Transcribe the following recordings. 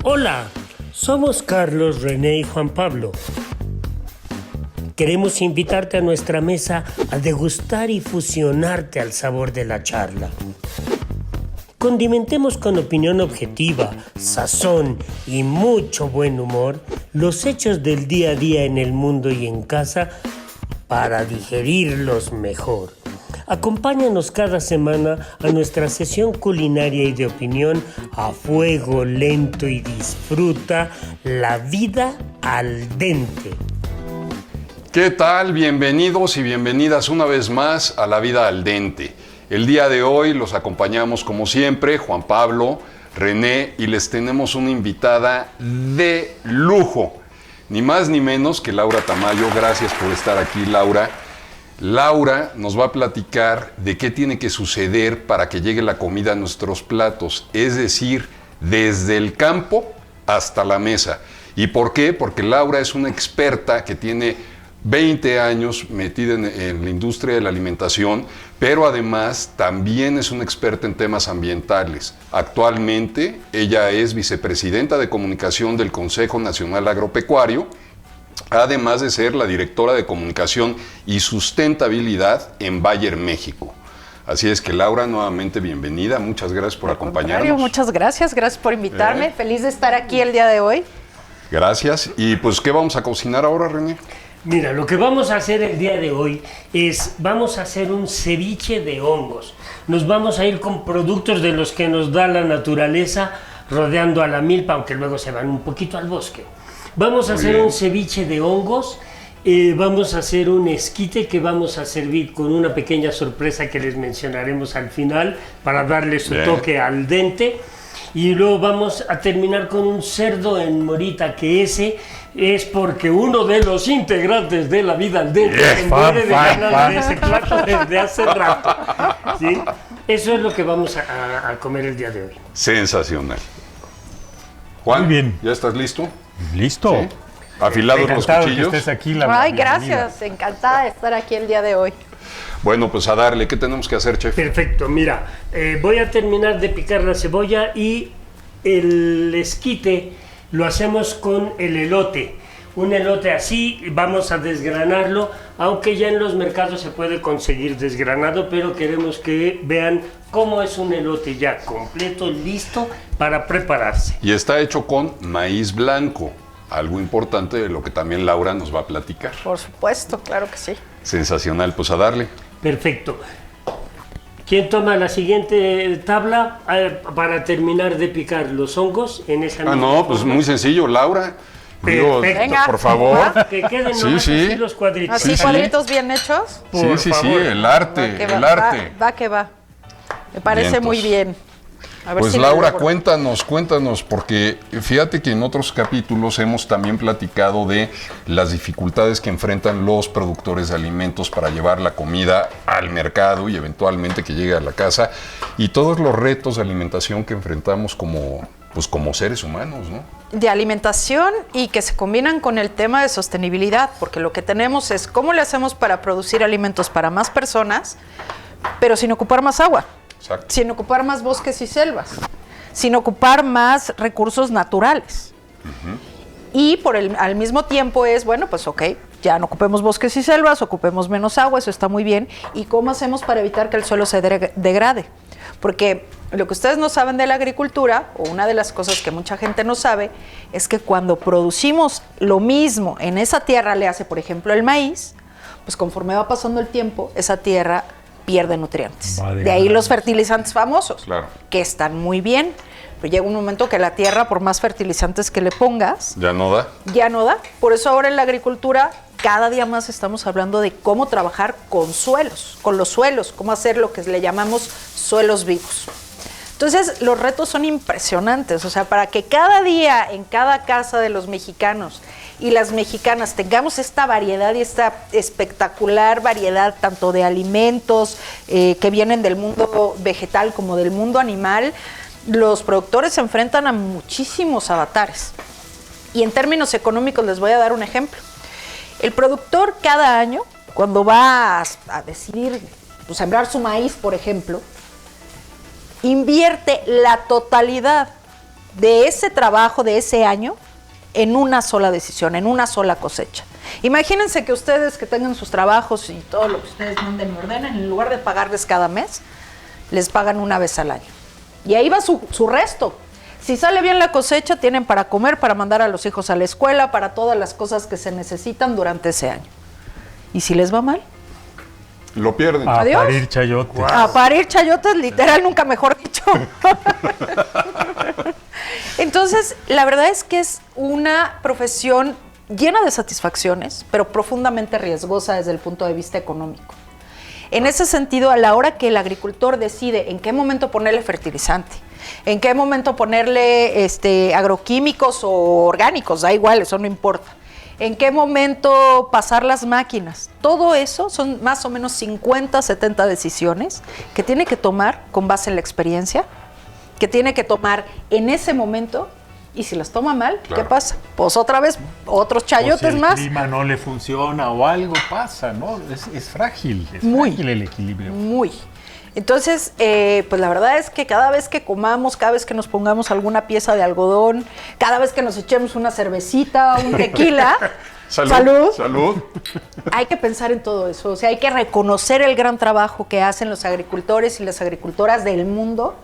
Hola, somos Carlos, René y Juan Pablo. Queremos invitarte a nuestra mesa a degustar y fusionarte al sabor de la charla. Condimentemos con opinión objetiva, sazón y mucho buen humor los hechos del día a día en el mundo y en casa para digerirlos mejor. Acompáñanos cada semana a nuestra sesión culinaria y de opinión a fuego lento y disfruta la vida al dente. ¿Qué tal? Bienvenidos y bienvenidas una vez más a La Vida al Dente. El día de hoy los acompañamos como siempre, Juan Pablo, René, y les tenemos una invitada de lujo. Ni más ni menos que Laura Tamayo. Gracias por estar aquí, Laura. Laura nos va a platicar de qué tiene que suceder para que llegue la comida a nuestros platos, es decir, desde el campo hasta la mesa. ¿Y por qué? Porque Laura es una experta que tiene 20 años metida en la industria de la alimentación, pero además también es una experta en temas ambientales. Actualmente ella es vicepresidenta de comunicación del Consejo Nacional Agropecuario, además de ser la directora de comunicación y sustentabilidad en Bayer, México. Así es que Laura, nuevamente bienvenida, muchas gracias por acompañarnos. Muchas gracias por invitarme, feliz de estar aquí el día de hoy. Gracias, y pues ¿qué vamos a cocinar ahora, René? Mira, lo que vamos a hacer el día de hoy es, vamos a hacer un ceviche de hongos. Nos vamos a ir con productos de los que nos da la naturaleza, rodeando a la milpa, aunque luego se van un poquito al bosque. Vamos a hacer un ceviche de hongos, vamos a hacer un esquite que vamos a servir con una pequeña sorpresa que les mencionaremos al final para darle su toque al dente. Y luego vamos a terminar con un cerdo en morita, que ese es porque uno de los integrantes de La Vida al Dente se muere de ganas de ese plato desde hace rato. ¿Sí? Eso es lo que vamos a comer el día de hoy. Sensacional. Juan, muy bien. ¿Ya estás listo? ¿Listo? ¿Sí? ¿Afilados los cuchillos? Que estés aquí, Ay, gracias, encantada de estar aquí el día de hoy. Bueno, pues a darle. ¿Qué tenemos que hacer, chef? Perfecto, mira, voy a terminar de picar la cebolla y el esquite lo hacemos con el elote. Un elote así, vamos a desgranarlo, aunque ya en los mercados se puede conseguir desgranado, pero queremos que vean cómo es un elote ya completo, listo para prepararse. Y está hecho con maíz blanco, algo importante de lo que también Laura nos va a platicar. Por supuesto, claro que sí. Sensacional, pues a darle. Perfecto. ¿Quién toma la siguiente tabla para terminar de picar los hongos en esa misma No, pues forma? muy sencillo, Laura. Digo, Venga. por favor. Que queden Sí, nomás sí. así los cuadritos. Así, Sí. cuadritos bien hechos. Por Sí, favor. el arte, Que va, el arte. Va que va. Me parece Vientos. muy bien. A ver Pues si Laura, lo logro. cuéntanos, porque fíjate que en otros capítulos hemos también platicado de las dificultades que enfrentan los productores de alimentos para llevar la comida al mercado y eventualmente que llegue a la casa, y todos los retos de alimentación que enfrentamos como seres humanos, ¿no? De alimentación y que se combinan con el tema de sostenibilidad, porque lo que tenemos es cómo le hacemos para producir alimentos para más personas, pero sin ocupar más agua. Exacto. Sin ocupar más bosques y selvas, sin ocupar más recursos naturales. Y al mismo tiempo es, bueno, pues ok, ya no ocupemos bosques y selvas, ocupemos menos agua, eso está muy bien. ¿Y cómo hacemos para evitar que el suelo se degrade? Porque lo que ustedes no saben de la agricultura, o una de las cosas que mucha gente no sabe, es que cuando producimos lo mismo en esa tierra, le hace, por ejemplo, el maíz, pues conforme va pasando el tiempo, esa tierra pierde nutrientes. De ahí los fertilizantes famosos, Claro. que están muy bien, pero llega un momento que la tierra, por más fertilizantes que le pongas, ¿Ya no da? ya no da. Por eso ahora en la agricultura cada día más estamos hablando de cómo trabajar con los suelos, cómo hacer lo que le llamamos suelos vivos. Entonces, los retos son impresionantes, o sea, para que cada día en cada casa de los mexicanos y las mexicanas tengamos esta variedad y esta espectacular variedad tanto de alimentos que vienen del mundo vegetal como del mundo animal, los productores se enfrentan a muchísimos avatares. Y en términos económicos les voy a dar un ejemplo. El productor cada año, cuando va a decidir sembrar su maíz, por ejemplo, invierte la totalidad de ese trabajo, de ese año, en una sola decisión, en una sola cosecha. Imagínense que ustedes que tengan sus trabajos y todo lo que ustedes manden y ordenen, en lugar de pagarles cada mes, les pagan una vez al año. Y ahí va su resto. Si sale bien la cosecha, tienen para comer, para mandar a los hijos a la escuela, para todas las cosas que se necesitan durante ese año. ¿Y si les va mal? Lo pierden. A Adiós. parir chayotes. Wow. A parir chayotes, literal, nunca mejor dicho. Entonces, la verdad es que es una profesión llena de satisfacciones, pero profundamente riesgosa desde el punto de vista económico. En ese sentido, a la hora que el agricultor decide en qué momento ponerle fertilizante, en qué momento ponerle agroquímicos o orgánicos, da igual, eso no importa. En qué momento pasar las máquinas. Todo eso son más o menos 50, 70 decisiones que tiene que tomar con base en la experiencia, que tiene que tomar en ese momento, y si las toma mal, Claro. ¿qué pasa? Pues otra vez, otros O chayotes si el más. clima no le funciona o algo pasa, ¿no? Es frágil, Muy. frágil el equilibrio. Muy. Entonces, pues la verdad es que cada vez que comamos, cada vez que nos pongamos alguna pieza de algodón, cada vez que nos echemos una cervecita, un tequila, Salud. Salud. hay que pensar en todo eso. O sea, hay que reconocer el gran trabajo que hacen los agricultores y las agricultoras del mundo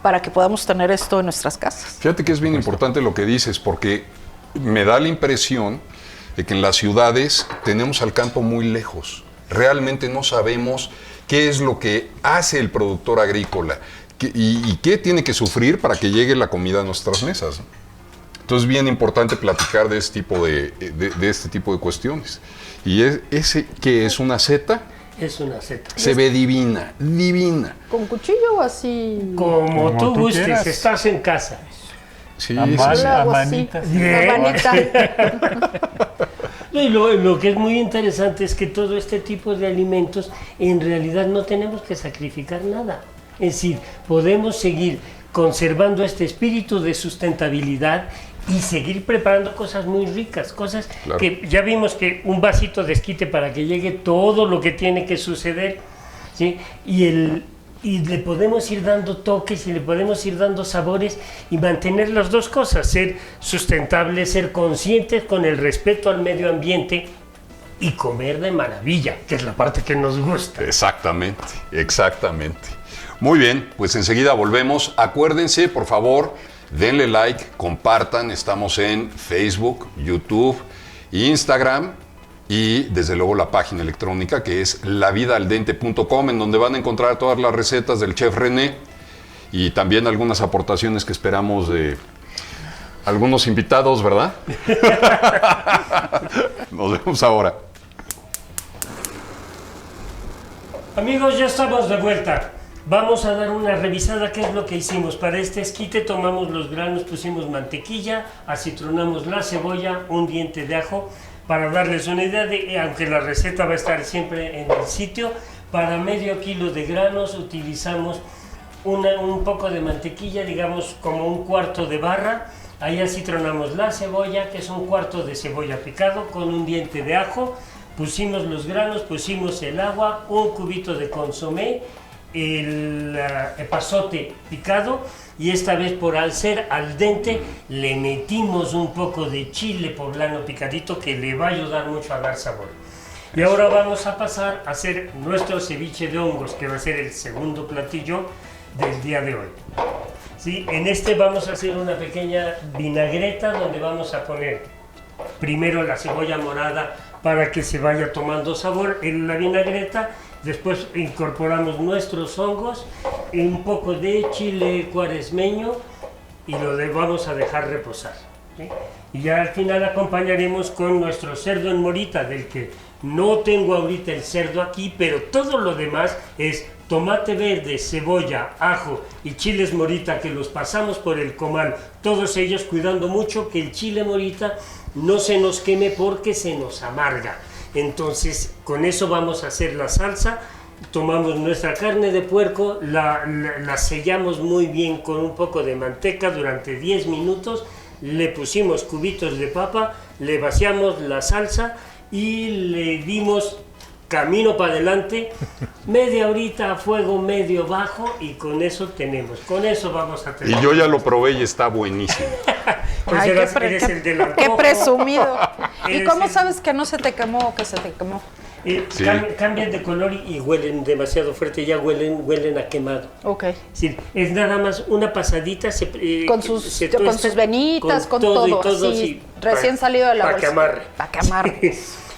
para que podamos tener esto en nuestras casas. Fíjate que es bien importante lo que dices, porque me da la impresión de que en las ciudades tenemos al campo muy lejos. Realmente no sabemos qué es lo que hace el productor agrícola y qué tiene que sufrir para que llegue la comida a nuestras mesas. Entonces es bien importante platicar de este tipo de cuestiones. Y ese que es una seta, Es una seta. se ve divina, divina. ¿Con cuchillo o así? Como Como tú tú gustes, quieras. estás en casa. Sí, A sí, mano, sí. Yo lo hago a así, manitas. Bien. a manita. Y lo que es muy interesante es que todo este tipo de alimentos en realidad no tenemos que sacrificar nada. Es decir, podemos seguir conservando este espíritu de sustentabilidad y seguir preparando cosas muy ricas, cosas Claro. que ya vimos que un vasito de esquite para que llegue todo lo que tiene que suceder, ¿sí? Y le podemos ir dando toques y le podemos ir dando sabores y mantener las dos cosas, ser sustentables, ser conscientes con el respeto al medio ambiente y comer de maravilla, que es la parte que nos gusta. Exactamente, exactamente. Muy bien, pues enseguida volvemos. Acuérdense, por favor, denle like, compartan. Estamos en Facebook, YouTube, Instagram y desde luego la página electrónica que es lavidaaldente.com, en donde van a encontrar todas las recetas del chef René y también algunas aportaciones que esperamos de algunos invitados, ¿verdad? Nos vemos ahora. Amigos, ya estamos de vuelta. Vamos a dar una revisada qué es lo que hicimos. Para este esquite tomamos los granos, pusimos mantequilla, acitronamos la cebolla, un diente de ajo. Para darles una idea, aunque la receta va a estar siempre en el sitio, para medio kilo de granos utilizamos un poco de mantequilla, digamos como un cuarto de barra. Ahí acitronamos la cebolla, que es un cuarto de cebolla picado, con un diente de ajo. Pusimos los granos, pusimos el agua, un cubito de consomé, el epazote picado, y esta vez por al ser al dente le metimos un poco de chile poblano picadito que le va a ayudar mucho a dar sabor. Y ahora vamos a pasar a hacer nuestro ceviche de hongos, que va a ser el segundo platillo del día de hoy. ¿Sí? En este vamos a hacer una pequeña vinagreta donde vamos a poner primero la cebolla morada para que se vaya tomando sabor en la vinagreta. Después incorporamos nuestros hongos, un poco de chile cuaresmeño y vamos a dejar reposar, ¿sí? Y ya al final acompañaremos con nuestro cerdo en morita, del que no tengo ahorita el cerdo aquí, pero todo lo demás es tomate verde, cebolla, ajo y chiles morita, que los pasamos por el comal, todos ellos cuidando mucho que el chile morita no se nos queme porque se nos amarga. Entonces, con eso vamos a hacer la salsa. Tomamos nuestra carne de puerco, la sellamos muy bien con un poco de manteca durante 10 minutos, le pusimos cubitos de papa, le vaciamos la salsa y le dimos camino para adelante, media horita a fuego medio bajo y con eso tenemos, con eso vamos a tener. Y yo ya lo probé y está buenísimo. Pues Ay, eres el del qué antojo. presumido. ¿Y Eres cómo el- sabes que no se te quemó o que se te quemó? Sí. Cambian de color y huelen demasiado fuerte, ya huelen a quemado. Ok. Sí, es nada más una pasadita. Con sus tuesta, venitas, con y todo, todo, así, sí, recién salido de la Para bolsa. que amarre. Para que amarre.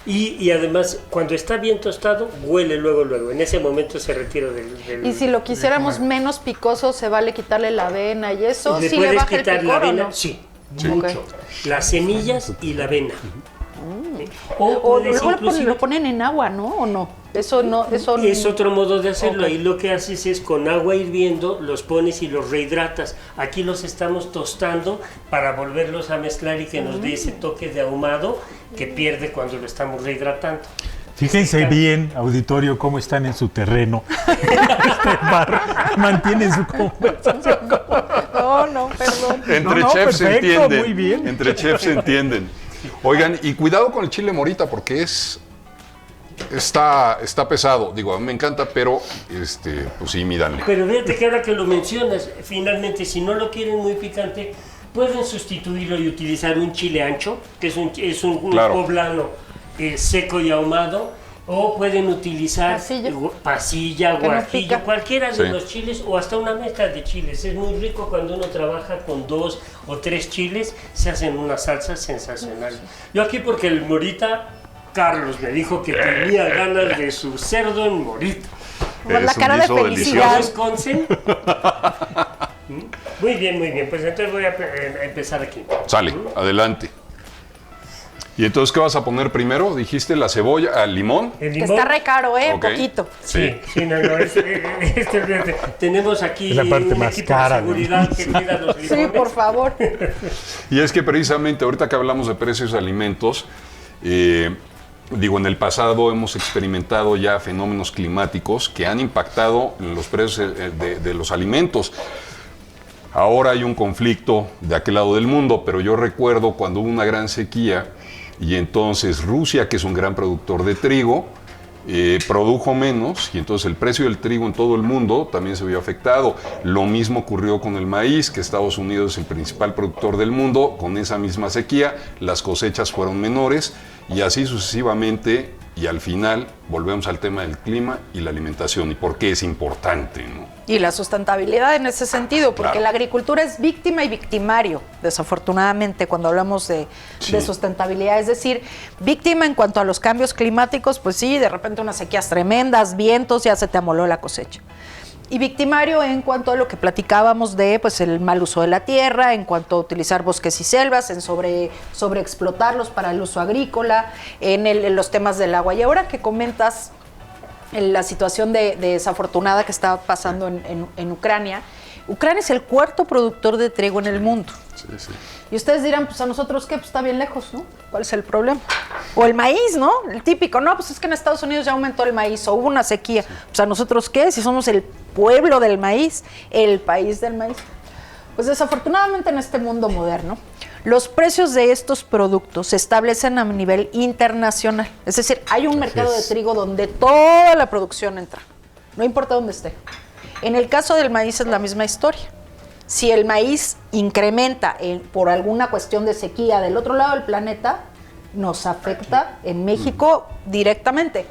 Y además, cuando está bien tostado, huele luego. En ese momento se retira del Y si lo quisiéramos menos picoso, ¿se vale quitarle la avena y eso? ¿Le ¿Sí le puedes baja el quitar picor la o avena? no? Sí, Sí. mucho. Las semillas y la avena. O O puedes luego inclusive- lo ponen en agua, ¿no? ¿O no? Eso no, eso Es otro modo de hacerlo. Ok. Ahí lo que haces es con agua hirviendo, los pones y los rehidratas. Aquí los estamos tostando para volverlos a mezclar y que nos dé ese toque de ahumado que pierde cuando lo estamos rehidratando. Fíjense bien, auditorio, cómo están en su terreno. Este bar mantiene su conversación. No, perdón. Entre No, chefs se perfecto, entienden. muy bien. Entre chefs se entienden. Oigan, y cuidado con el chile morita porque está pesado. Digo, a mí me encanta, pero pues sí, mídanle. Pero fíjate que ahora que lo mencionas, finalmente, si no lo quieren muy picante, pueden sustituirlo y utilizar un chile ancho, que es un Claro. poblano seco y ahumado, o pueden utilizar pasilla, Que no guajillo, pica. cualquiera de Sí. los chiles, o hasta una mezcla de chiles. Es muy rico cuando uno trabaja con 2 o 3 chiles, se hacen una salsa sensacional. Yo aquí porque el morita, Carlos me dijo que tenía ganas de su cerdo en morita. Con la Es un cara de guiso felicidad. Wisconsin. Muy bien. Pues entonces voy a empezar aquí. Sale, adelante. ¿Y entonces qué vas a poner primero? Dijiste la cebolla, al limón. El Que limón. está re caro, Ok. poquito. Sí, no, fíjate, tenemos aquí Es la parte un más equipo cara, de ¿no? seguridad que cuida los Sí, limones. por favor. Y es que precisamente ahorita que hablamos de precios de alimentos, digo, en el pasado hemos experimentado ya fenómenos climáticos que han impactado en los precios de los alimentos. Ahora hay un conflicto de aquel lado del mundo, pero yo recuerdo cuando hubo una gran sequía y entonces Rusia, que es un gran productor de trigo, produjo menos y entonces el precio del trigo en todo el mundo también se vio afectado. Lo mismo ocurrió con el maíz, que Estados Unidos es el principal productor del mundo. Con esa misma sequía, las cosechas fueron menores y así sucesivamente. Y al final volvemos al tema del clima y la alimentación y por qué es importante, ¿no? Y la sustentabilidad en ese sentido, porque Claro. la agricultura es víctima y victimario, desafortunadamente, cuando hablamos de sustentabilidad. Es decir, víctima en cuanto a los cambios climáticos, pues sí, de repente unas sequías tremendas, vientos, ya se te amoló la cosecha. Y victimario en cuanto a lo que platicábamos de pues el mal uso de la tierra, en cuanto a utilizar bosques y selvas, en sobreexplotarlos para el uso agrícola, en los temas del agua. Y ahora que comentas en la situación de desafortunada que está pasando en Ucrania, Ucrania es el cuarto productor de trigo en el mundo. Sí. Y ustedes dirán, pues a nosotros qué, pues está bien lejos, ¿no? ¿Cuál es el problema? O el maíz, ¿no? El típico, no, pues es que en Estados Unidos ya aumentó el maíz o hubo una sequía. Pues a nosotros qué, si somos el pueblo del maíz, el país del maíz. Pues desafortunadamente en este mundo moderno, los precios de estos productos se establecen a nivel internacional. Es decir, hay un mercado de trigo donde toda la producción entra, no importa dónde esté. En el caso del maíz es la misma historia. Si el maíz incrementa por alguna cuestión de sequía del otro lado del planeta, nos afecta en México directamente.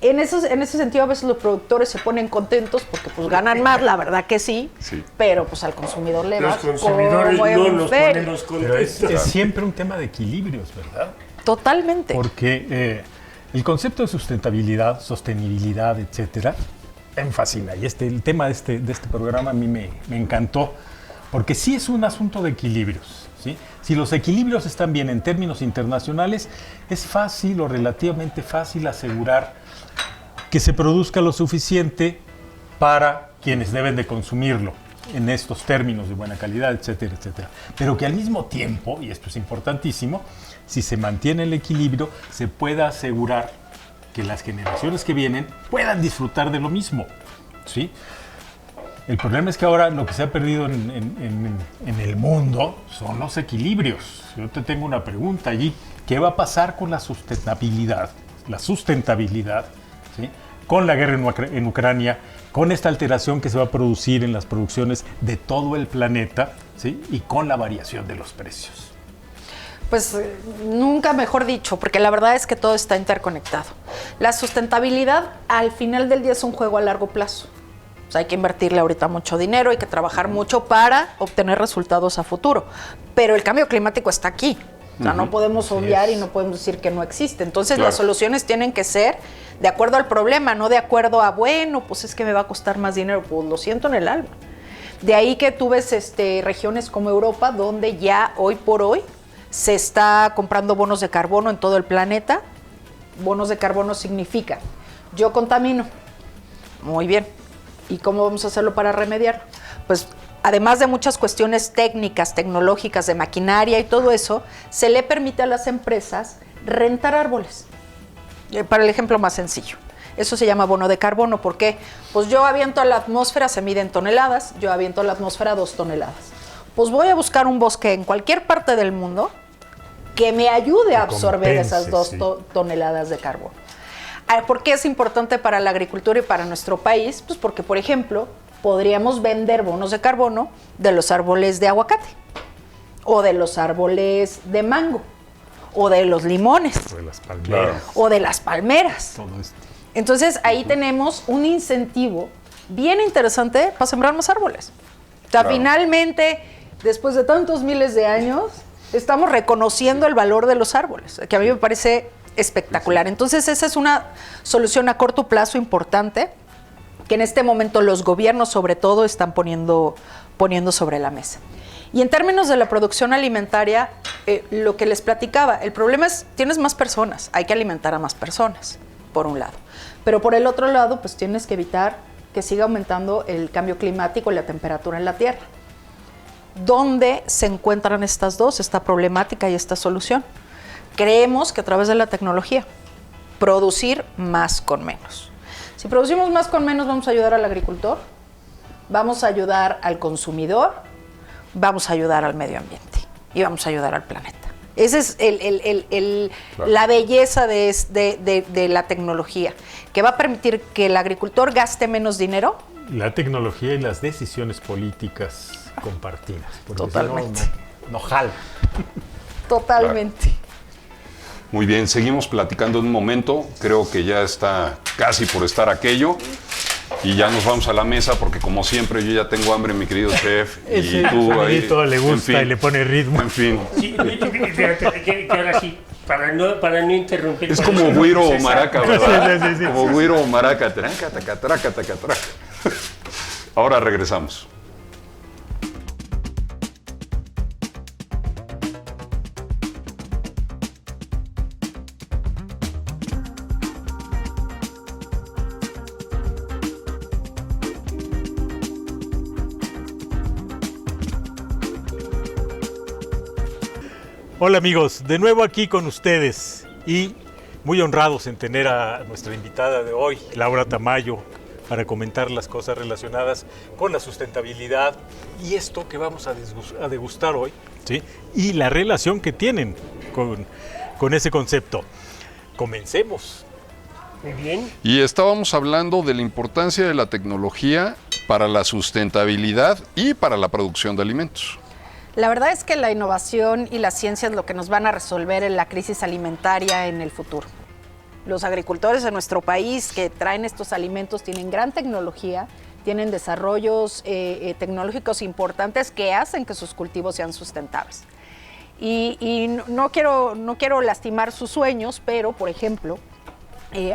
En ese sentido, a veces los productores se ponen contentos porque pues ganan más, la verdad que sí, Sí. pero pues al consumidor le va Los consumidores como en no nos feria. ponen los Pero es contentos. siempre un tema de equilibrios, ¿verdad? Totalmente. Porque el concepto de sustentabilidad, sostenibilidad, etcétera, me fascina. Y el tema de este programa a mí me encantó, porque sí es un asunto de equilibrios, ¿sí? Si los equilibrios están bien en términos internacionales, es fácil o relativamente fácil asegurar que se produzca lo suficiente para quienes deben de consumirlo en estos términos de buena calidad, etcétera, etcétera. Pero que al mismo tiempo, y esto es importantísimo, si se mantiene el equilibrio, se pueda asegurar que las generaciones que vienen puedan disfrutar de lo mismo, ¿sí? El problema es que ahora lo que se ha perdido en el mundo son los equilibrios. Yo te tengo una pregunta allí. ¿Qué va a pasar con la sustentabilidad? la sustentabilidad, ¿sí? Con la guerra en Ucrania, con esta alteración que se va a producir en las producciones de todo el planeta, ¿sí? Y con la variación de los precios. Pues nunca mejor dicho, porque la verdad es que todo está interconectado. La sustentabilidad al final del día es un juego a largo plazo. O sea, hay que invertirle ahorita mucho dinero, hay que trabajar mucho para obtener resultados a futuro. Pero el cambio climático está aquí. O sea, no podemos obviar y no podemos decir que no existe. Entonces, las soluciones tienen que ser de acuerdo al problema, no de acuerdo a, bueno, pues es que me va a costar más dinero. Pues lo siento en el alma. De ahí que tú ves regiones como Europa, donde ya hoy por hoy se está comprando bonos de carbono en todo el planeta. Bonos de carbono significa, yo contamino. Muy bien. ¿Y cómo vamos a hacerlo para remediarlo? Pues además de muchas cuestiones técnicas, tecnológicas, de maquinaria y todo eso, se le permite a las empresas rentar árboles. Para el ejemplo más sencillo. Eso se llama bono de carbono. ¿Por qué? Pues yo aviento a la atmósfera, se mide en toneladas, yo aviento a la atmósfera 2 toneladas. Pues voy a buscar un bosque en cualquier parte del mundo que me ayude a absorber esas 2 toneladas de carbono. ¿Por qué es importante para la agricultura y para nuestro país? Pues porque, por ejemplo, podríamos vender bonos de carbono de los árboles de aguacate, o de los árboles de mango, o de los limones, O de las palmeras. o de las palmeras. Todo esto. Entonces, ahí tenemos un incentivo bien interesante para sembrar más árboles. O sea, finalmente, después de tantos miles de años, estamos reconociendo el valor de los árboles, que a mí me parece espectacular. Entonces, esa es una solución a corto plazo importante que en este momento los gobiernos, sobre todo, están poniendo sobre la mesa. Y en términos de la producción alimentaria, lo que les platicaba, el problema es, tienes más personas, hay que alimentar a más personas, por un lado. Pero por el otro lado, pues tienes que evitar que siga aumentando el cambio climático y la temperatura en la Tierra. ¿Dónde se encuentran estas dos, esta problemática y esta solución? Creemos que a través de la tecnología, producir más con menos. Si producimos más con menos, vamos a ayudar al agricultor, vamos a ayudar al consumidor, vamos a ayudar al medio ambiente y vamos a ayudar al planeta. Esa es la belleza de la tecnología, que va a permitir que el agricultor gaste menos dinero. La tecnología y las decisiones políticas compartidas. Porque Totalmente. Si no jala. Totalmente. Muy bien, seguimos platicando en un momento. Creo que ya está casi por estar aquello. Y ya nos vamos a la mesa porque, como siempre, yo ya tengo hambre, mi querido chef. Y tú ahí. Todo le gusta, en fin, y le pone ritmo. En fin. Sí, que ahora sí, para no interrumpir. Es por como eso, güiro o César. maraca, ¿verdad? Sí. Como güiro o maraca. Traca, taca, traca, taca, traca. Ahora regresamos. Hola amigos, de nuevo aquí con ustedes y muy honrados en tener a nuestra invitada de hoy, Laura Tamayo, para comentar las cosas relacionadas con la sustentabilidad y esto que vamos a degustar hoy, ¿sí? Y la relación que tienen con ese concepto. Comencemos. Muy bien. Y estábamos hablando de la importancia de la tecnología para la sustentabilidad y para la producción de alimentos. La verdad es que la innovación y la ciencia es lo que nos van a resolver en la crisis alimentaria en el futuro. Los agricultores de nuestro país que traen estos alimentos tienen gran tecnología, tienen desarrollos tecnológicos importantes que hacen que sus cultivos sean sustentables. Y no quiero lastimar sus sueños, pero, por ejemplo,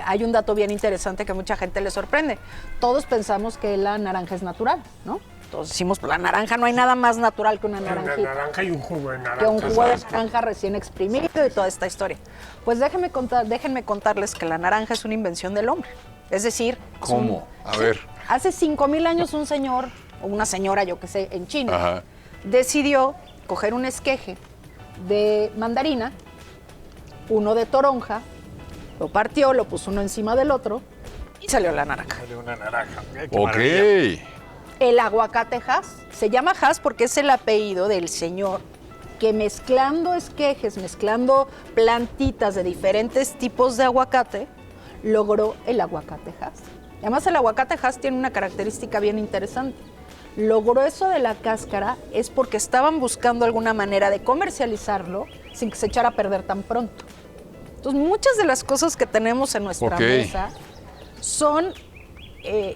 hay un dato bien interesante que a mucha gente le sorprende. Todos pensamos que la naranja es natural, ¿no? Todos decimos, pues la naranja, no hay nada más natural que una Una naranjita. naranja y un jugo de naranja. Que un jugo de naranja recién exprimido y toda esta historia. Pues déjenme contarles que la naranja es una invención del hombre. Es decir... ¿Cómo? A ver. Hace 5,000 años un señor, o una señora, yo que sé, en China, Ajá. decidió coger un esqueje de mandarina, uno de toronja, lo partió, lo puso uno encima del otro y salió la naranja. De una naranja. Ok. El aguacate Hass, se llama Hass porque es el apellido del señor que mezclando esquejes, mezclando plantitas de diferentes tipos de aguacate, logró el aguacate Hass. Además, el aguacate Hass tiene una característica bien interesante. Lo grueso de la cáscara es porque estaban buscando alguna manera de comercializarlo sin que se echara a perder tan pronto. Entonces, muchas de las cosas que tenemos en nuestra mesa son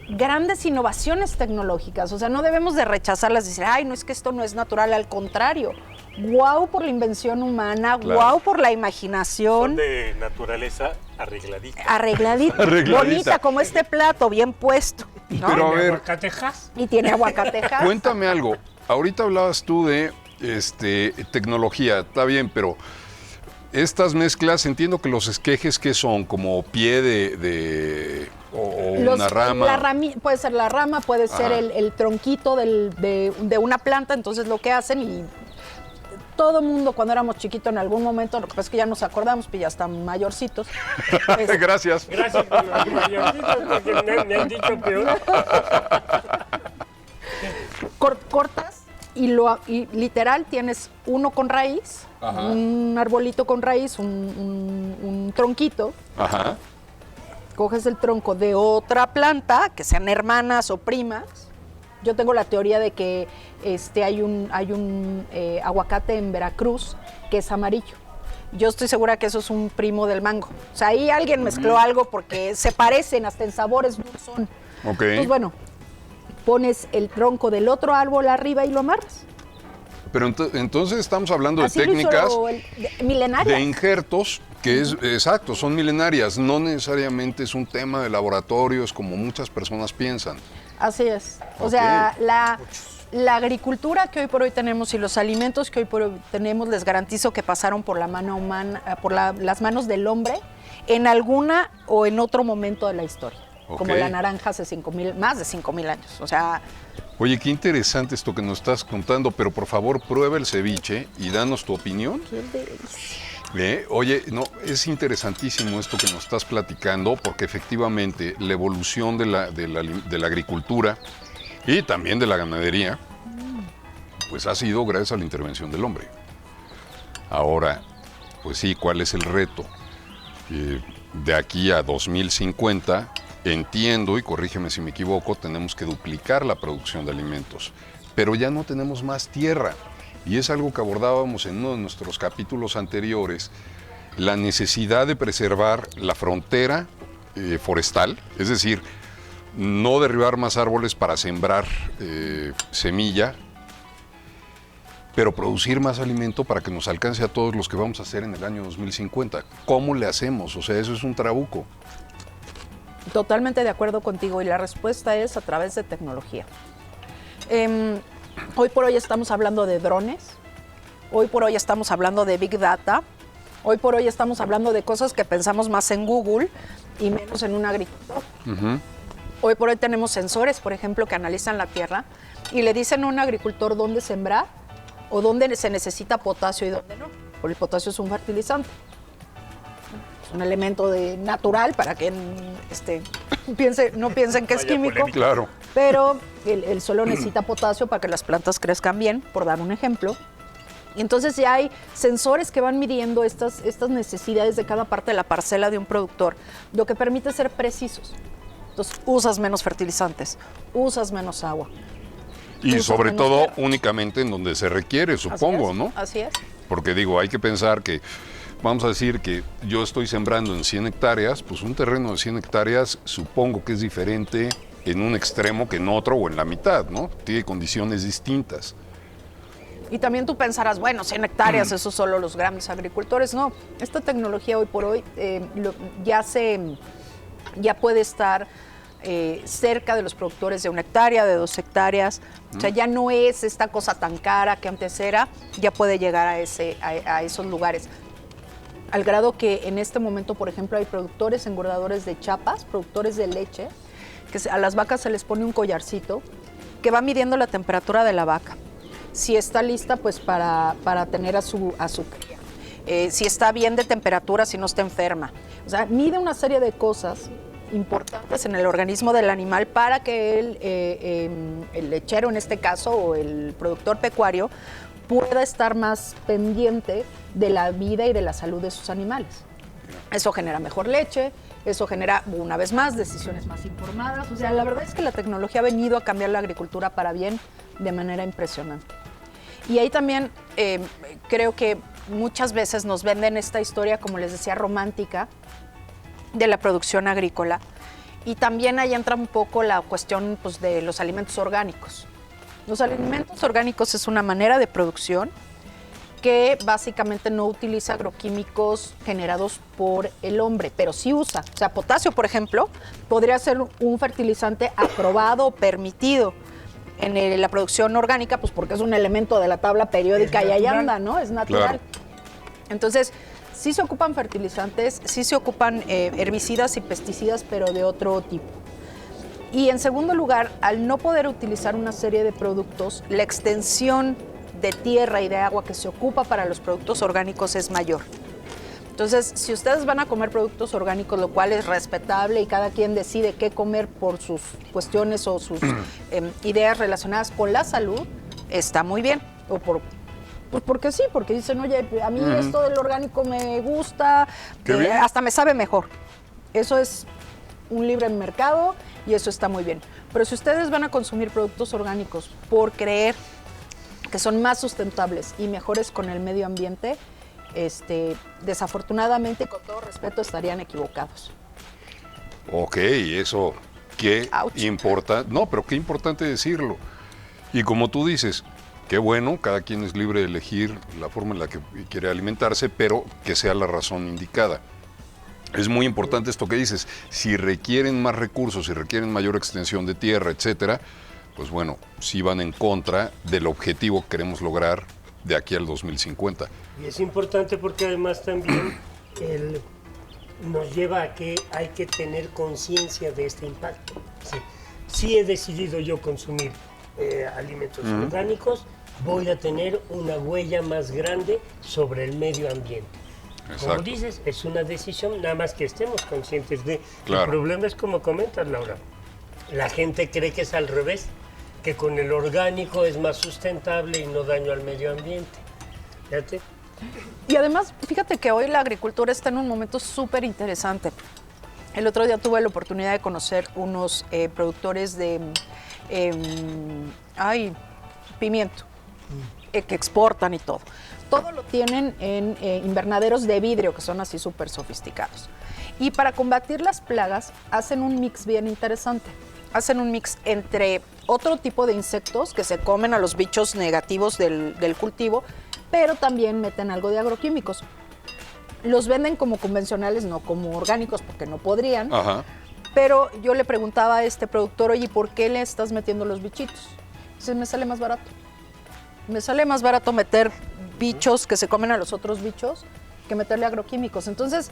grandes innovaciones tecnológicas. O sea, no debemos de rechazarlas y decir, ay, no, es que esto no es natural. Al contrario, guau por la invención humana, guau por la imaginación. Son de naturaleza arregladita. Arregladita. Bonita, como este plato, bien puesto, ¿no? Pero a ver, Aguacatejas. Y tiene aguacatejas. cuéntame algo. Ahorita hablabas tú de tecnología, está bien, pero estas mezclas, entiendo que los esquejes, ¿qué son? Como pie o una rama. Puede ser la rama, puede ser el tronquito de una planta. Entonces lo que hacen, y todo mundo cuando éramos chiquitos en algún momento, lo que pasa es que ya nos acordamos, pues ya están mayorcitos. Gracias. Gracias por los mayorcitos, porque me han dicho peor. Cortas y literal tienes uno con raíz, un arbolito con raíz, un tronquito. Ajá. Coges el tronco de otra planta, que sean hermanas o primas. Yo tengo la teoría de que hay un aguacate en Veracruz que es amarillo. Yo estoy segura que eso es un primo del mango. O sea, ahí alguien mezcló algo porque se parecen, hasta en sabores son. Ok. Entonces, bueno, pones el tronco del otro árbol arriba y lo amarras. Pero entonces estamos hablando de Así lo hizo técnicas milenarias. de injertos que exacto, son milenarias. No necesariamente es un tema de laboratorios como muchas personas piensan. Así es. O Ok. sea, la agricultura que hoy por hoy tenemos y los alimentos que hoy por hoy tenemos, les garantizo que pasaron por la mano humana, por las manos del hombre en alguna o en otro momento de la historia. Ok. Como la naranja hace más de 5,000 años. O sea, Oye, qué interesante esto que nos estás contando, pero por favor prueba el ceviche y danos tu opinión. qué delicia. Oye, no, es interesantísimo esto que nos estás platicando, porque efectivamente la evolución de la agricultura y también de la ganadería, pues ha sido gracias a la intervención del hombre. Ahora, pues sí, ¿cuál es el reto? De aquí a 2050, entiendo, y corrígeme si me equivoco, tenemos que duplicar la producción de alimentos, pero ya no tenemos más tierra. Y es algo que abordábamos en uno de nuestros capítulos anteriores, la necesidad de preservar la frontera forestal, es decir, no derribar más árboles para sembrar semilla, pero producir más alimento para que nos alcance a todos los que vamos a hacer en el año 2050. ¿Cómo le hacemos? O sea, eso es un trabuco. Totalmente de acuerdo contigo, y la respuesta es a través de tecnología. Hoy por hoy estamos hablando de drones, hoy por hoy estamos hablando de Big Data, hoy por hoy estamos hablando de cosas que pensamos más en Google y menos en un agricultor. Hoy por hoy tenemos sensores, por ejemplo, que analizan la tierra y le dicen a un agricultor dónde sembrar o dónde se necesita potasio y dónde no, porque el potasio es un fertilizante. Es un elemento natural para que no piensen que es químico. Claro. Pero el suelo necesita potasio para que las plantas crezcan bien, por dar un ejemplo. Y entonces ya hay sensores que van midiendo estas necesidades de cada parte de la parcela de un productor, lo que permite ser precisos. Entonces usas menos fertilizantes, usas menos agua. Y usas sobre menos todo tierra. únicamente en donde se requiere, supongo, ¿no? Así es. Porque digo, hay que pensar que, vamos a decir que yo estoy sembrando en 100 hectáreas, pues un terreno de 100 hectáreas supongo que es diferente en un extremo que en otro o en la mitad, ¿no? Tiene condiciones distintas. Y también tú pensarás, bueno, 100 hectáreas, eso solo los grandes agricultores. No, esta tecnología hoy por hoy ya puede estar cerca de los productores de 1 hectárea, de 2 hectáreas. O sea, ya no es esta cosa tan cara que antes era, ya puede llegar a esos lugares. Al grado que en este momento, por ejemplo, hay productores engordadores de chapas, productores de leche, que a las vacas se les pone un collarcito que va midiendo la temperatura de la vaca. Si está lista, pues para tener a su cría. Si está bien de temperatura, si no está enferma. O sea, mide una serie de cosas importantes en el organismo del animal para que el lechero, en este caso, o el productor pecuario, pueda estar más pendiente de la vida y de la salud de sus animales. Eso genera mejor leche, eso genera, una vez más, decisiones más informadas. O sea, la verdad es que la tecnología ha venido a cambiar la agricultura para bien de manera impresionante. Y ahí también creo que muchas veces nos venden esta historia, como les decía, romántica de la producción agrícola. Y también ahí entra un poco la cuestión, pues, de los alimentos orgánicos. Los alimentos orgánicos es una manera de producción que básicamente no utiliza agroquímicos generados por el hombre, pero sí usa. O sea, potasio, por ejemplo, podría ser un fertilizante aprobado o permitido en la producción orgánica, pues porque es un elemento de la tabla periódica y ahí anda, ¿no? Es natural. Claro. Entonces, sí se ocupan fertilizantes, sí se ocupan herbicidas y pesticidas, pero de otro tipo. Y en segundo lugar, al no poder utilizar una serie de productos, la extensión de tierra y de agua que se ocupa para los productos orgánicos es mayor. Entonces, si ustedes van a comer productos orgánicos, lo cual es respetable y cada quien decide qué comer por sus cuestiones o sus ideas relacionadas con la salud, está muy bien. O pues porque sí, porque dicen, oye, a mí esto del orgánico me gusta, hasta me sabe mejor. Eso es un libre mercado y eso está muy bien. Pero si ustedes van a consumir productos orgánicos por creer que son más sustentables y mejores con el medio ambiente, desafortunadamente, con todo respeto, estarían equivocados. Ok, eso qué importante, no, pero qué importante decirlo. Y como tú dices, qué bueno, cada quien es libre de elegir la forma en la que quiere alimentarse, pero que sea la razón indicada. Es muy importante esto que dices, si requieren más recursos, si requieren mayor extensión de tierra, etcétera, pues bueno, sí van en contra del objetivo que queremos lograr de aquí al 2050. Y es importante porque además también nos lleva a que hay que tener conciencia de este impacto. Si he decidido yo consumir alimentos orgánicos, voy a tener una huella más grande sobre el medio ambiente. Exacto. Como dices, es una decisión, nada más que estemos conscientes de. Claro. El problema es como comentas, Laura. La gente cree que es al revés, que con el orgánico es más sustentable y no daño al medio ambiente. Fíjate. Y además, fíjate que hoy la agricultura está en un momento súper interesante. El otro día tuve la oportunidad de conocer unos productores de pimiento, que exportan y todo. Todo lo tienen en invernaderos de vidrio, que son así súper sofisticados. Y para combatir las plagas, hacen un mix bien interesante. Hacen un mix entre otro tipo de insectos que se comen a los bichos negativos del cultivo, pero también meten algo de agroquímicos. Los venden como convencionales, no como orgánicos, porque no podrían. Ajá. Pero yo le preguntaba a este productor, oye, ¿por qué le estás metiendo los bichitos? Dice, me sale más barato. Me sale más barato meter bichos que se comen a los otros bichos que meterle agroquímicos. Entonces,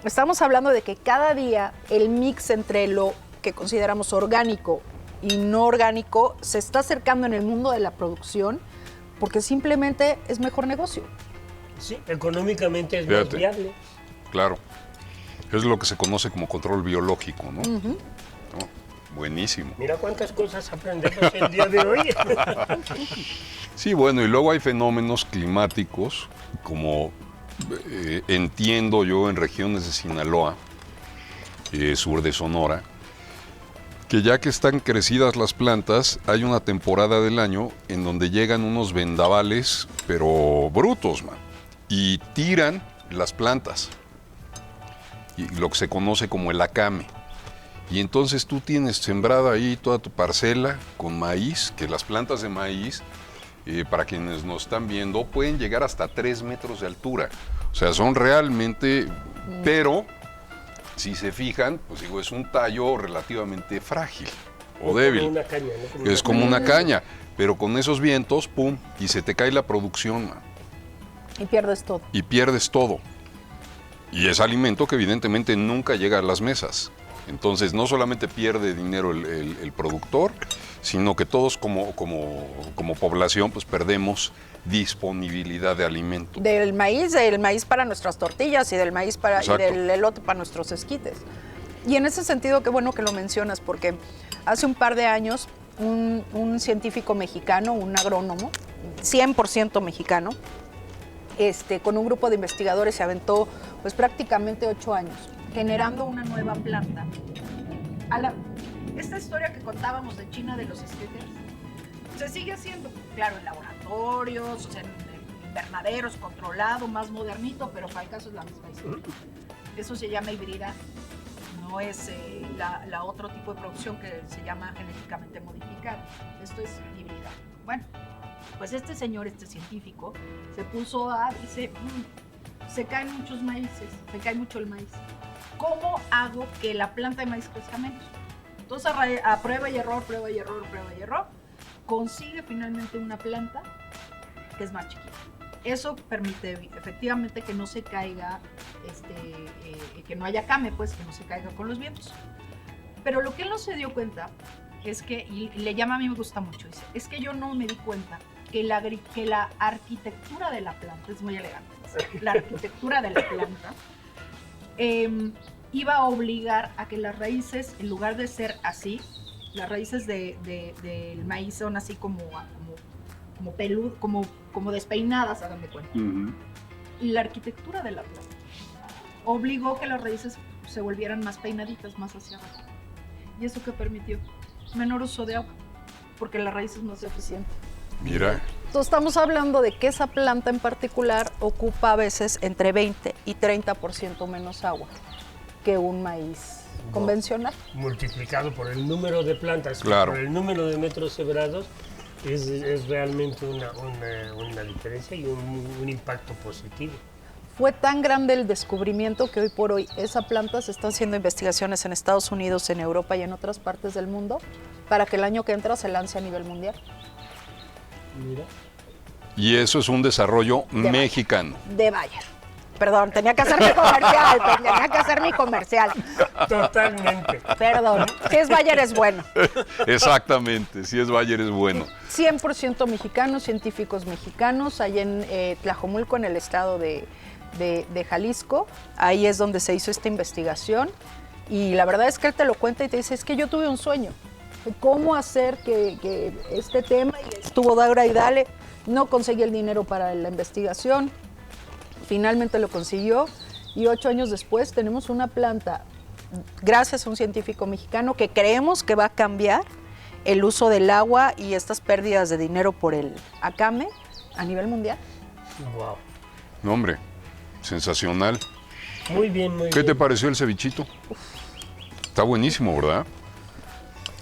estamos hablando de que cada día el mix entre lo que consideramos orgánico y no orgánico se está acercando en el mundo de la producción porque simplemente es mejor negocio. Sí, económicamente es más viable. Claro. Es lo que se conoce como control biológico, ¿no? ¿No? Buenísimo. Mira cuántas cosas aprendemos el día de hoy. Sí, bueno, y luego hay fenómenos climáticos, como entiendo yo en regiones de Sinaloa, sur de Sonora, que ya que están crecidas las plantas, hay una temporada del año en donde llegan unos vendavales, pero brutos, man, y tiran las plantas, y lo que se conoce como el acame. Y entonces tú tienes sembrada ahí toda tu parcela con maíz, que las plantas de maíz, para quienes nos están viendo, pueden llegar hasta 3 metros de altura. O sea, son realmente, pero si se fijan, pues digo, es un tallo relativamente frágil o débil. Como una caña, ¿no? Es como una caña, pero con esos vientos, pum, y se te cae la producción, man. Y pierdes todo. Y pierdes todo. Y es alimento que evidentemente nunca llega a las mesas. Entonces no solamente pierde dinero el productor, sino que todos como población pues perdemos disponibilidad de alimento. Del maíz para nuestras tortillas y del maíz y del elote para nuestros esquites. Y en ese sentido, qué bueno que lo mencionas, porque hace un par de años un científico mexicano, un agrónomo, 100% mexicano. Con un grupo de investigadores se aventó pues prácticamente 8 años generando una nueva planta. Esta historia que contábamos de China de los esquejes se sigue haciendo, claro, en laboratorios, o sea, en invernaderos, controlado, más modernito, pero para el caso es la misma historia. Eso se llama hibridar, no es la otro tipo de producción que se llama genéticamente modificada. Esto es hibridar. Bueno, pues este señor, este científico, se puso dice, se caen muchos maíces, se cae mucho el maíz. ¿Cómo hago que la planta de maíz crezca menos? Entonces, a prueba y error, consigue finalmente una planta que es más chiquita. Eso permite efectivamente que no se caiga, que no haya came, pues, que no se caiga con los vientos. Pero lo que él no se dio cuenta es que, y le llama, a mí me gusta mucho, dice, es que yo no me di cuenta que la arquitectura de la planta, es muy elegante, la arquitectura de la planta iba a obligar a que las raíces, en lugar de ser así, las raíces del maíz son así como peludas, como despeinadas, hagan de cuenta. Y la arquitectura de la planta obligó que las raíces se volvieran más peinaditas, más hacia abajo. ¿Y eso qué permitió? Menor uso de agua, porque la raíz es más eficiente. Mira. Entonces estamos hablando de que esa planta en particular ocupa a veces entre 20 y 30% menos agua que un maíz convencional. Multiplicado por el número de plantas, claro, por el número de metros sembrados, es realmente una diferencia y un impacto positivo. Fue tan grande el descubrimiento que hoy por hoy esa planta se están haciendo investigaciones en Estados Unidos, en Europa y en otras partes del mundo para que el año que entra se lance a nivel mundial. Mira. Y eso es un desarrollo mexicano. De Bayer. Perdón, tenía que hacer mi comercial. Totalmente. Perdón, si es Bayer es bueno. Exactamente, si es Bayer es bueno. 100% mexicanos, científicos mexicanos, allá en Tlajomulco, en el estado de Jalisco. Ahí es donde se hizo esta investigación. Y la verdad es que él te lo cuenta y te dice, es que yo tuve un sueño. ¿Cómo hacer que este tema? Y estuvo Daura y dale, no conseguí el dinero para la investigación. Finalmente lo consiguió y 8 años después tenemos una planta, gracias a un científico mexicano, que creemos que va a cambiar el uso del agua y estas pérdidas de dinero por el acame a nivel mundial. Wow. No, hombre, sensacional. Muy bien, muy bien. ¿Qué te pareció el cevichito? Está buenísimo, ¿verdad?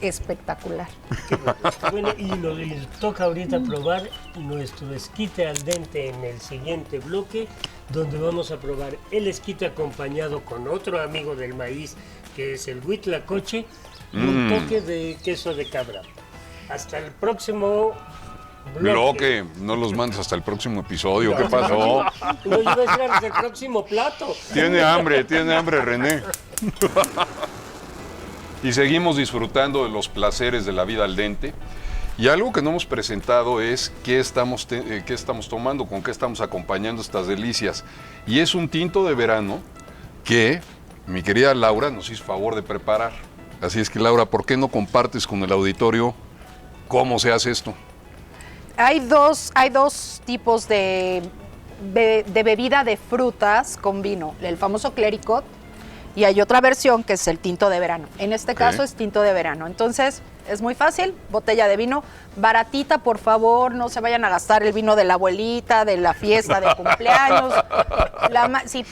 Espectacular. Bueno, y nos toca ahorita probar nuestro esquite al dente en el siguiente bloque, donde vamos a probar el esquite acompañado con otro amigo del maíz, que es el huitlacoche, y un toque de queso de cabra. Hasta el próximo bloque. No los mandes hasta el próximo episodio. ¿Qué pasó? No, iba a decir hasta el próximo plato. Tiene hambre René. Y seguimos disfrutando de los placeres de la vida al dente. Y algo que no hemos presentado es qué estamos tomando, con qué estamos acompañando estas delicias. Y es un tinto de verano que mi querida Laura nos hizo favor de preparar. Así es que, Laura, ¿por qué no compartes con el auditorio cómo se hace esto? Hay dos tipos de bebida de frutas con vino. El famoso clericot. Y hay otra versión que es el tinto de verano. En este caso es tinto de verano. Entonces, es muy fácil, botella de vino, baratita, por favor, no se vayan a gastar el vino de la abuelita, de la fiesta de cumpleaños. Si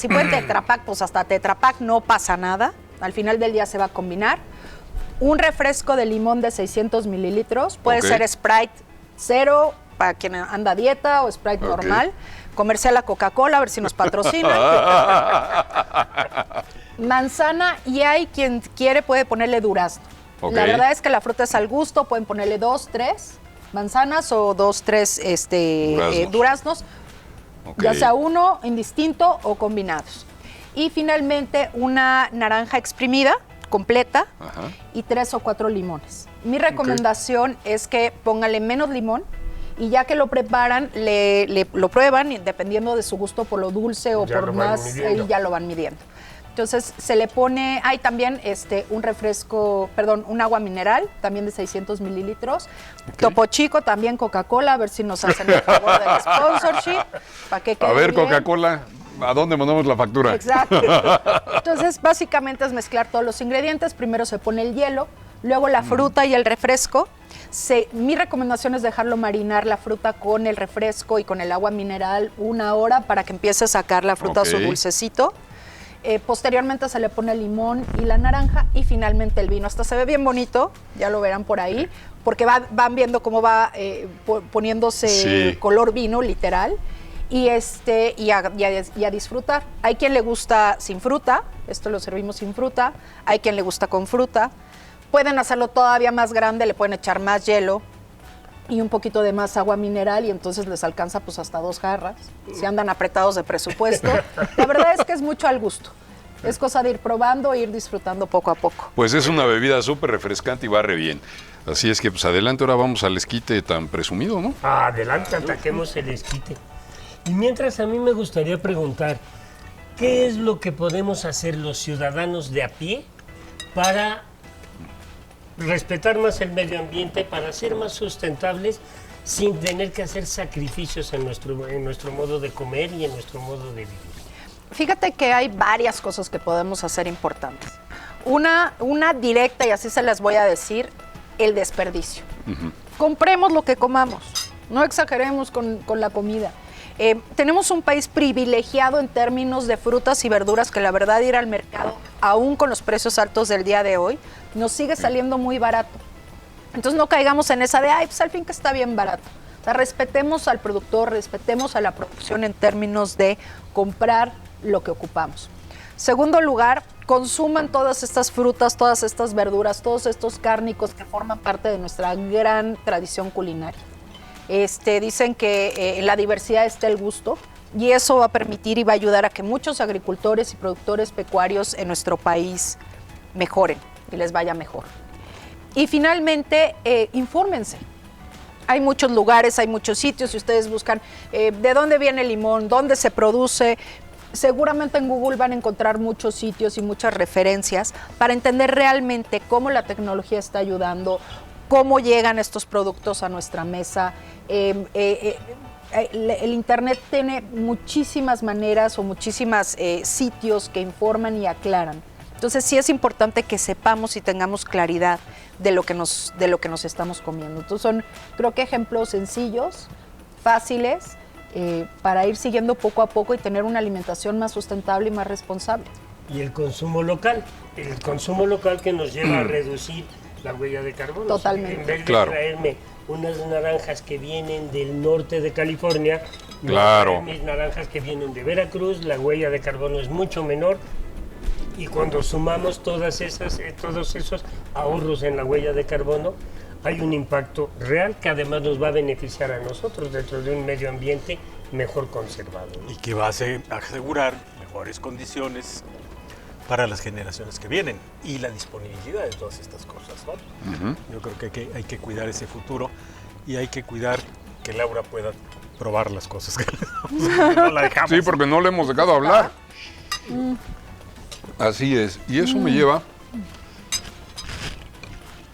pueden Tetra Pak, pues hasta Tetra Pak, no pasa nada. Al final del día se va a combinar. Un refresco de limón de 600 mililitros, puede ser Sprite 0 para quien anda a dieta o Sprite normal. Comercial a Coca-Cola, a ver si nos patrocinan. Manzana, y hay quien quiere puede ponerle durazno. La verdad es que la fruta es al gusto, pueden ponerle 2, 3 manzanas o 2, 3 duraznos, ya sea uno indistinto o combinados. Y finalmente una naranja exprimida, completa, y 3 o 4 limones. Mi recomendación es que póngale menos limón, y ya que lo preparan, lo prueban, y dependiendo de su gusto por lo dulce o ya por más, ya lo van midiendo. Entonces se le pone, hay también un agua mineral, también de 600 mililitros. Okay. Topo Chico, también Coca-Cola, a ver si nos hacen el favor del sponsorship. Para que quede a ver, bien. Coca-Cola, ¿a dónde mandamos la factura? Exacto. Entonces, básicamente es mezclar todos los ingredientes. Primero se pone el hielo, luego la fruta y el refresco. Mi recomendación es dejarlo marinar la fruta con el refresco y con el agua mineral 1 hora para que empiece a sacar la fruta su dulcecito. Posteriormente se le pone el limón y la naranja y finalmente el vino. Hasta se ve bien bonito, ya lo verán por ahí, porque van viendo cómo va poniéndose color vino, literal. Y a disfrutar. Hay quien le gusta sin fruta, esto lo servimos sin fruta. Hay quien le gusta con fruta. Pueden hacerlo todavía más grande, le pueden echar más hielo y un poquito de más agua mineral y entonces les alcanza pues hasta 2 jarras, si andan apretados de presupuesto. La verdad es que es mucho al gusto. Es cosa de ir probando e ir disfrutando poco a poco. Pues es una bebida súper refrescante y va re bien. Así es que pues adelante, ahora vamos al esquite tan presumido, ¿no? Adelante, ataquemos el esquite. Y mientras a mí me gustaría preguntar, ¿qué es lo que podemos hacer los ciudadanos de a pie para respetar más el medio ambiente, para ser más sustentables sin tener que hacer sacrificios en nuestro modo de comer y en nuestro modo de vivir? Fíjate que hay varias cosas que podemos hacer importantes. Una directa, y así se las voy a decir, el desperdicio. Compremos lo que comamos, no exageremos con la comida. Tenemos un país privilegiado en términos de frutas y verduras que la verdad ir al mercado, aún con los precios altos del día de hoy, nos sigue saliendo muy barato. Entonces no caigamos en esa de, pues al fin que está bien barato. O sea, respetemos al productor, respetemos a la producción en términos de comprar lo que ocupamos. Segundo lugar, consuman todas estas frutas, todas estas verduras, todos estos cárnicos que forman parte de nuestra gran tradición culinaria. Dicen que en la diversidad está el gusto y eso va a permitir y va a ayudar a que muchos agricultores y productores pecuarios en nuestro país mejoren y les vaya mejor. Y finalmente, infórmense. Hay muchos lugares, hay muchos sitios, si ustedes buscan de dónde viene el limón, dónde se produce, seguramente en Google van a encontrar muchos sitios y muchas referencias para entender realmente cómo la tecnología está ayudando, cómo llegan estos productos a nuestra mesa. El Internet tiene muchísimas maneras o muchísimos sitios que informan y aclaran. Entonces sí es importante que sepamos y tengamos claridad de lo que nos estamos comiendo. Entonces son, creo que ejemplos sencillos, fáciles, para ir siguiendo poco a poco y tener una alimentación más sustentable y más responsable. Y el consumo local que nos lleva a reducir la huella de carbono. Totalmente. En vez de traerme unas naranjas que vienen del norte de California, mis naranjas que vienen de Veracruz, la huella de carbono es mucho menor. Y cuando sumamos todos esos ahorros en la huella de carbono, hay un impacto real que además nos va a beneficiar a nosotros dentro de un medio ambiente mejor conservado, ¿no? Y que va a asegurar mejores condiciones para las generaciones que vienen y la disponibilidad de todas estas cosas, ¿no? Yo creo que hay que cuidar ese futuro y hay que cuidar que Laura pueda probar las cosas que no la dejamos. Sí, porque no le hemos dejado hablar. Así es. Y eso me lleva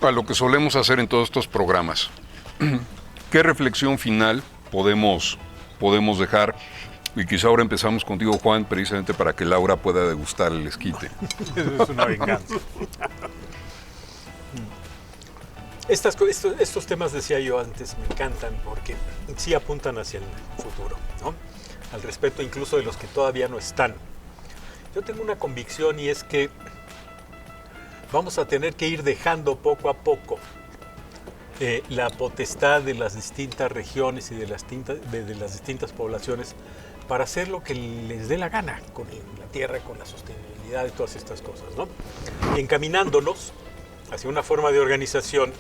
a lo que solemos hacer en todos estos programas. ¿Qué reflexión final podemos dejar? Y quizá ahora empezamos contigo, Juan, precisamente para que Laura pueda degustar el esquite. Eso es una venganza. Estos temas, decía yo antes, me encantan porque sí apuntan hacia el futuro, ¿no? Al respeto incluso de los que todavía no están. Yo tengo una convicción y es que vamos a tener que ir dejando poco a poco la potestad de las distintas regiones y de las distintas poblaciones para hacer lo que les dé la gana con la tierra, con la sostenibilidad y todas estas cosas, ¿no? Y encaminándonos hacia una forma de organización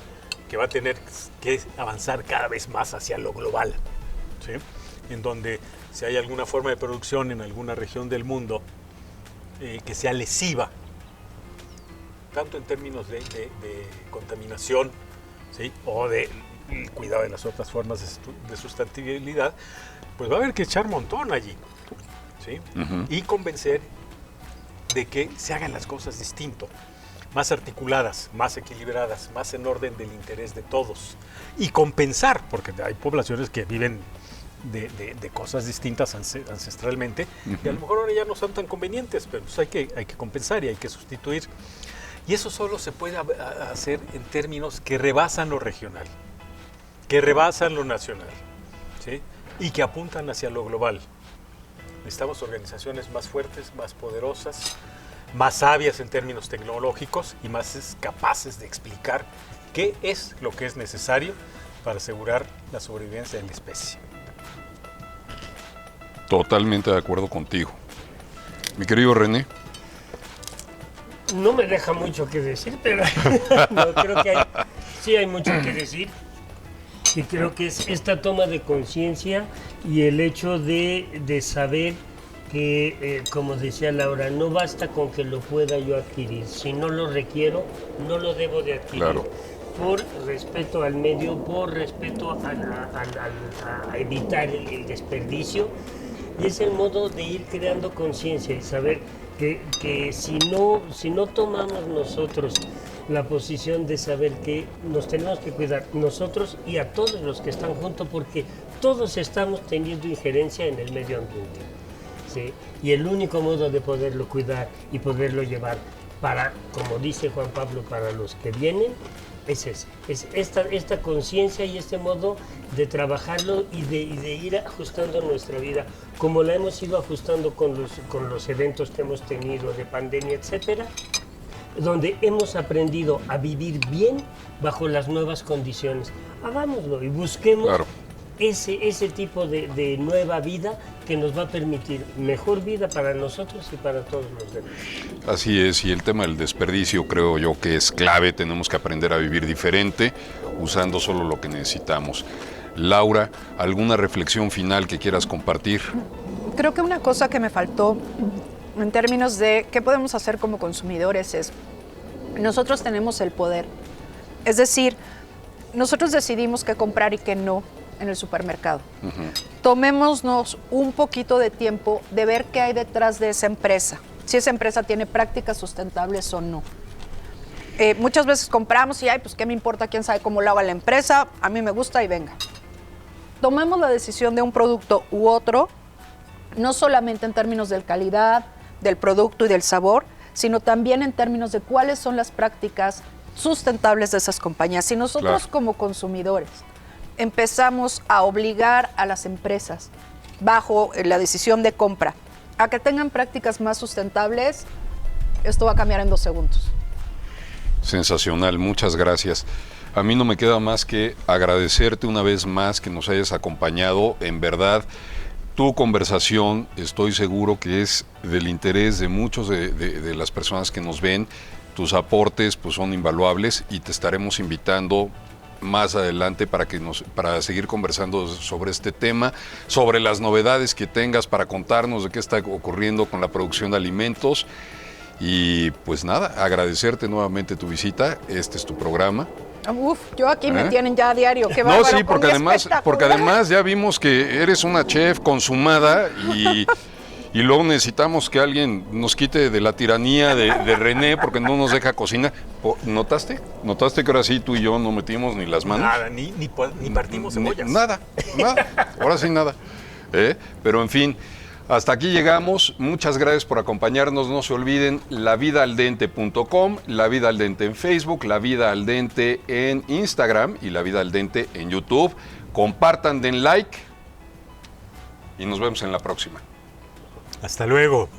que va a tener que avanzar cada vez más hacia lo global, ¿sí? En donde si hay alguna forma de producción en alguna región del mundo que sea lesiva, tanto en términos de contaminación, ¿sí? O de cuidado de las otras formas de sustentabilidad, pues va a haber que echar montón allí, ¿sí? Y convencer de que se hagan las cosas distinto, más articuladas, más equilibradas, más en orden del interés de todos. Y compensar, porque hay poblaciones que viven de cosas distintas ancestralmente, y a lo mejor ahora ya no son tan convenientes, pero pues hay que compensar y hay que sustituir. Y eso solo se puede hacer en términos que rebasan lo regional, que rebasan lo nacional, ¿sí? Y que apuntan hacia lo global. Necesitamos organizaciones más fuertes, más poderosas, más sabias en términos tecnológicos y más capaces de explicar qué es lo que es necesario para asegurar la sobrevivencia de la especie. Totalmente de acuerdo contigo. Mi querido René. No me deja mucho que decir, pero no, creo que sí hay mucho que decir. Y creo que es esta toma de conciencia y el hecho de saber que, como decía Laura, no basta con que lo pueda yo adquirir. Si no lo requiero, no lo debo de adquirir. Claro. Por respeto al medio, por respeto a evitar el desperdicio. Y es el modo de ir creando conciencia y saber que si no tomamos nosotros la posición de saber que nos tenemos que cuidar nosotros y a todos los que están juntos, porque todos estamos teniendo injerencia en el medio ambiente, ¿sí? Y el único modo de poderlo cuidar y poderlo llevar para, como dice Juan Pablo, para los que vienen, es ese, es esta conciencia y este modo de trabajarlo y de ir ajustando nuestra vida, como la hemos ido ajustando con los eventos que hemos tenido de pandemia, etcétera, donde hemos aprendido a vivir bien bajo las nuevas condiciones. Hagámoslo y busquemos ese tipo de nueva vida que nos va a permitir mejor vida para nosotros y para todos los demás. Así es, y el tema del desperdicio creo yo que es clave. Tenemos que aprender a vivir diferente, usando solo lo que necesitamos. Laura, ¿alguna reflexión final que quieras compartir? Creo que una cosa que me faltó en términos de qué podemos hacer como consumidores es, nosotros tenemos el poder. Es decir, nosotros decidimos qué comprar y qué no en el supermercado. Tomémonos un poquito de tiempo de ver qué hay detrás de esa empresa, si esa empresa tiene prácticas sustentables o no. Muchas veces compramos y, pues qué me importa, quién sabe cómo lo haga la empresa, a mí me gusta y venga. Tomemos la decisión de un producto u otro, no solamente en términos de calidad, del producto y del sabor, sino también en términos de cuáles son las prácticas sustentables de esas compañías. Si nosotros como consumidores empezamos a obligar a las empresas bajo la decisión de compra a que tengan prácticas más sustentables, esto va a cambiar en 2 segundos. Sensacional, muchas gracias. A mí no me queda más que agradecerte una vez más que nos hayas acompañado. En verdad, tu conversación estoy seguro que es del interés de muchos de las personas que nos ven. Tus aportes pues son invaluables y te estaremos invitando más adelante para seguir conversando sobre este tema, sobre las novedades que tengas para contarnos de qué está ocurriendo con la producción de alimentos. Y pues nada, agradecerte nuevamente tu visita. Este es tu programa. Uf, yo aquí me tienen ya a diario. Qué no, bárbaro, sí, porque además ya vimos que eres una chef consumada y luego necesitamos que alguien nos quite de la tiranía de René porque no nos deja cocinar. ¿Notaste? ¿Notaste que ahora sí tú y yo no metimos ni las manos? Nada, ni partimos cebollas. Nada. Ahora sí nada. Pero en fin, hasta aquí llegamos. Muchas gracias por acompañarnos. No se olviden, lavidaaldente.com, La Vida al Dente en Facebook, La Vida al Dente en Instagram y La Vida al Dente en YouTube. Compartan, den like y nos vemos en la próxima. Hasta luego.